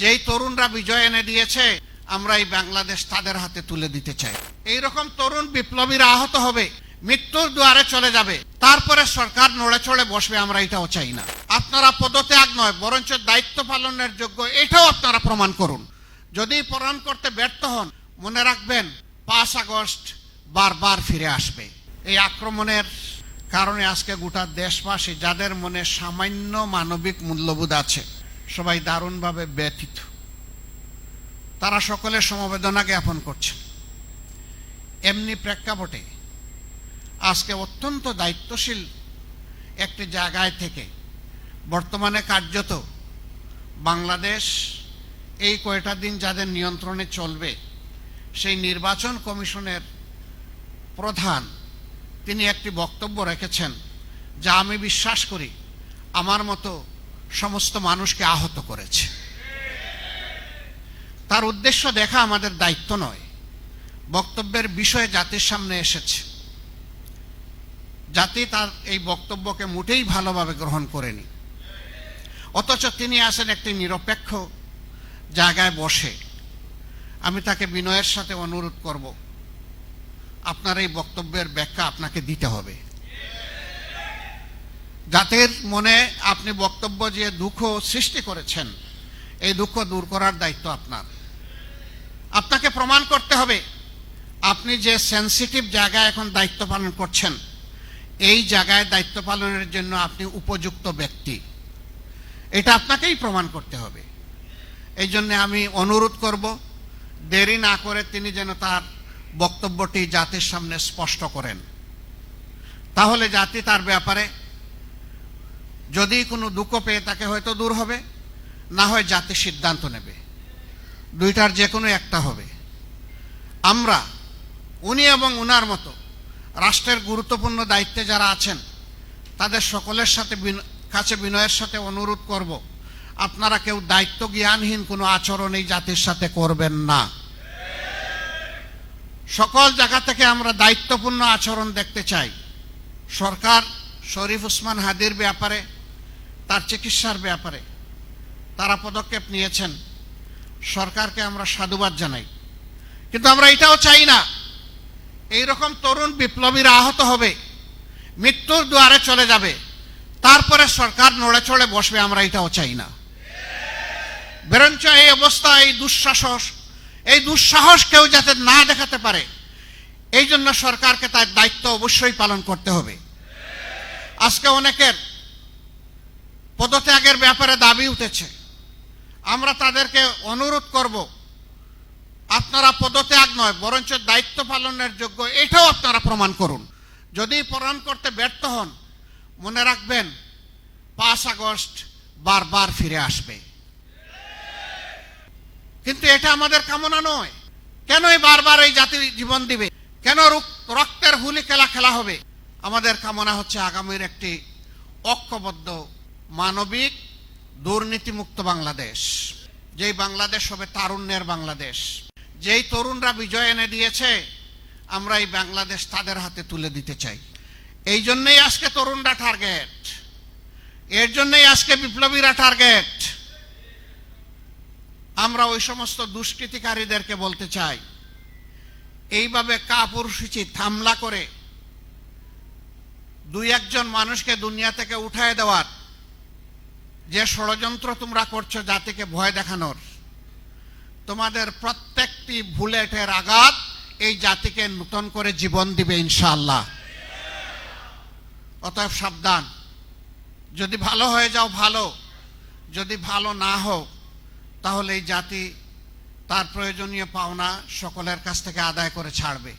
যেই তরুণরা বিজয় এনে দিয়েছে, আমরা এই বাংলাদেশ তাদের হাতে তুলে দিতে চাই। এইরকম তরুণ বিপ্লবীরা আহত হবে, মৃত্যুর দুয়ারে চলে যাবে, তারপরে সরকার নড়ে চড়ে বসবে, আমরা এটাও চাই না। আপনারা পদত্যাগ নয় বরঞ্চ দায়িত্ব পালনের যোগ্য, এটাও আপনারা প্রমাণ করুন। যদি প্রমাণ করতে ব্যর্থ হন, মনে রাখবেন 5 আগস্ট বারবার ফিরে আসবে। এই আক্রমণের কারণে আজকে গোটা দেশবাসী, যাদের মনে সামান্য মানবিক মূল্যবোধ আছে, সবাই দারুণভাবে ব্যথিত। তারা সকলে সমবেদনা জ্ঞাপন করছে। এমনি প্রেক্ষাপটে আজকে অত্যন্ত দায়িত্বশীল একটি জায়গায় থেকে বর্তমানে কার্যত বাংলাদেশ এই কয়টা দিন যাদের নিয়ন্ত্রণে চলবে, সেই নির্বাচন কমিশনের প্রধান তিনি একটি বক্তব্য রেখেছেন, যা আমি বিশ্বাস করি আমার মতো সমস্ত মানুষকে আহত করেছে। তার উদ্দেশ্য দেখা আমাদের দায়িত্ব নয়, বক্তব্যের বিষয়ে জাতির সামনে এসেছে। জাতি তার এই বক্তব্যকে মোটেই ভালোভাবে গ্রহণ করেনি, অথচ তিনি আছেন একটি নিরপেক্ষ জায়গায় বসে। আমি তাকে বিনয়ের সাথে অনুরোধ করব, আপনার এই বক্তব্যের ব্যাখ্যা আপনাকে দিতে হবে। জাতির মনে আপনি বক্তব্য যে দুঃখ সৃষ্টি করেছেন, এই দুঃখ দূর করার দায়িত্ব আপনার। আপনাকে প্রমাণ করতে হবে আপনি যে সেনসিটিভ জায়গায় এখন দায়িত্ব পালন করছেন, এই জায়গায় দায়িত্ব পালনের জন্য আপনি উপযুক্ত ব্যক্তি, এটা আপনাকেই প্রমাণ করতে হবে। এই জন্য আমি অনুরোধ করব, দেরি না করে তিনি যেন তার বক্তব্যটি জাতির সামনে স্পষ্ট করেন। তাহলে জাতি তার ব্যাপারে যদি কোনো দুঃখ পেয়ে তাকে হয়তো দূর হবে, না হয় জাতি সিদ্ধান্ত নেবে, দুইটার যে কোনো একটা হবে। আমরা উনি এবং উনার মতো রাষ্ট্রের গুরুত্বপূর্ণ দায়িত্বে যারা আছেন, তাদের সকলের কাছে বিনয়ের সাথে অনুরোধ করব, আপনারা কেউ দায়িত্ব জ্ঞানহীন কোনো আচরণ এই জাতির সাথে করবেন না। সকল জায়গা থেকে আমরা দায়িত্বপূর্ণ আচরণ দেখতে চাই। সরকার শরীফ ওসমান হাদির ব্যাপারে, তার চিকিৎসার ব্যাপারে তারা পদক্ষেপ নিয়েছেন, সরকারকে আমরা সাধুবাদ জানাই। কিন্তু আমরা এটাও চাই না এইরকম তরুণ বিপ্লবীরা আহত হবে, মৃত্যুর দুয়ারে চলে যাবে, তারপরে সরকার নড়ে চড়ে বসবে, আমরা এটাও চাই না। বরঞ্চ এই অবস্থা, এই দুঃসাহস কেউ যাতে না দেখাতে পারে, এই জন্য সরকারকে তার দায়িত্ব অবশ্যই পালন করতে হবে। আজকে অনেকের পদত্যাগের ব্যাপারে দাবি উঠেছে, আমরা তাদেরকে অনুরোধ করব, আপনারা পদত্যাগ নয় বরঞ্চ দায়িত্ব পালনের যোগ্য, এটাও আপনারা প্রমাণ করুন। যদি প্রমাণ করতে ব্যর্থ হন, মনে রাখবেন 5 আগস্ট বারবার ফিরে আসবে। কিন্তু এটা আমাদের কামনা নয়। কেন বারবার এই জাতি জীবন দিবে? কেন রক্তের হুলি খেলা হবে? আমাদের কামনা হচ্ছে আগামীর একটি ঐক্যবদ্ধ, মানবিক, দুর্নীতিমুক্ত বাংলাদেশ, যেই বাংলাদেশ হবে তারুণ্যের বাংলাদেশ। যেই তরুণরা বিজয় এনে দিয়েছে, আমরা এই বাংলাদেশ তাদের হাতে তুলে দিতে চাই। এই জন্যই আজকে তরুণরা টার্গেট, এর জন্যই আজকে বিপ্লবীরা টার্গেট। আমরা ওই সমস্ত দুষ্কৃতিকারীদেরকে বলতে চাই, এইভাবে কাপুরুষোচিত হামলা করে 2-1 মানুষকে দুনিয়া থেকে উঠায় দেওয়ার যে ষড়যন্ত্র তোমরা করছো জাতিকে ভয় দেখানোর, তোমাদের প্রত্যেকটি বুলেটের আঘাত এই জাতিকে নতুন করে জীবন দিবে ইনশাআল্লাহ। অতএব সাবধান। যদি ভালো হয়ে যাও ভালো, যদি ভালো না হোক তাহলে এই জাতি তার প্রয়োজনীয় পাওনা সকলের কাছ থেকে আদায় করে ছাড়বে।